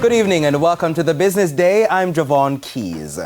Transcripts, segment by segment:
Good evening and welcome to the Business Day. I'm Javon Keys.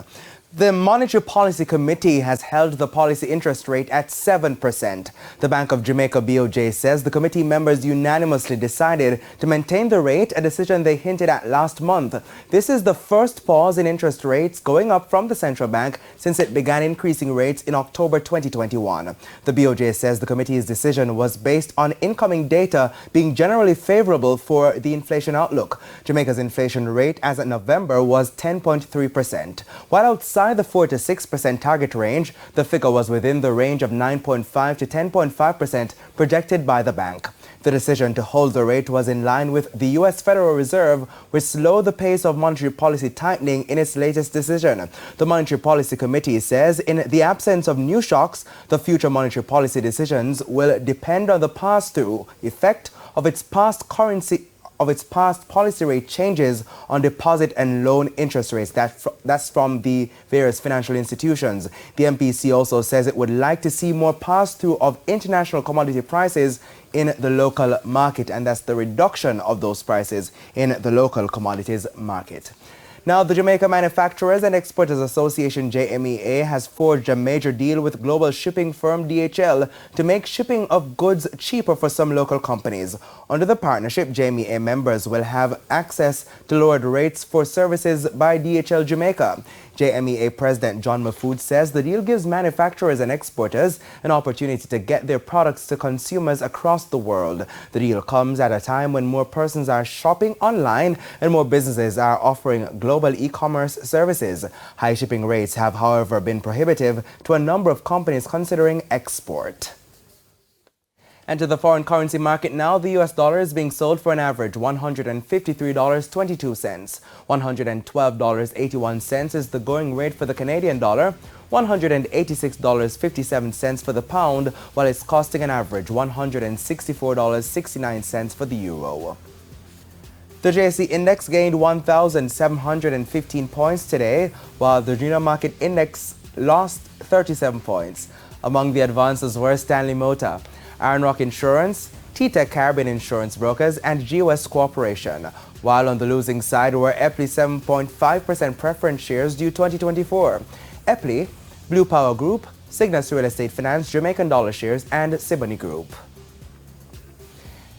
The Monetary Policy Committee has held the policy interest rate at 7%. The Bank of Jamaica BOJ says the committee members unanimously decided to maintain the rate, a decision they hinted at last month. This is the first pause in interest rates going up from the central bank since it began increasing rates in October 2021. The BOJ says the committee's decision was based on incoming data being generally favorable for the inflation outlook. Jamaica's inflation rate as of November was 10.3%, while outside the 4 to 6% target range, the figure was within the range of 9.5 to 10.5% projected by the bank. The decision to hold the rate was in line with the U.S. Federal Reserve, which slowed the pace of monetary policy tightening in its latest decision. The Monetary Policy Committee says in the absence of new shocks, the future monetary policy decisions will depend on the pass-through effect of its past policy rate changes on deposit and loan interest rates. That's from the various financial institutions. The MPC also says it would like to see more pass-through of international commodity prices in the local market, and that's the reduction of those prices in the local commodities market. Now, the Jamaica Manufacturers and Exporters Association, JMEA, has forged a major deal with global shipping firm DHL to make shipping of goods cheaper for some local companies. Under the partnership, JMEA members will have access to lowered rates for services by DHL Jamaica. JMEA President John Mafood says the deal gives manufacturers and exporters an opportunity to get their products to consumers across the world. The deal comes at a time when more persons are shopping online and more businesses are offering global e-commerce services. High shipping rates have, however, been prohibitive to a number of companies considering export. And to the foreign currency market now, the US dollar is being sold for an average $153.22. $112.81 is the going rate for the Canadian dollar, $186.57 for the pound, while it's costing an average $164.69 for the euro. The JSE Index gained 1,715 points today, while the junior market index lost 37 points. Among the advances were Stanley Motor, Iron Rock Insurance, T-Tech Caribbean Insurance Brokers, and GWest Corporation. While on the losing side were Epley 7.5% preference shares due 2024. Epley, Blue Power Group, Cygnus Real Estate Finance, Jamaican Dollar Shares, and Siboney Group.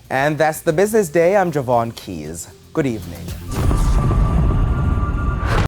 And that's the Business Day. I'm Javon Keys. Good evening.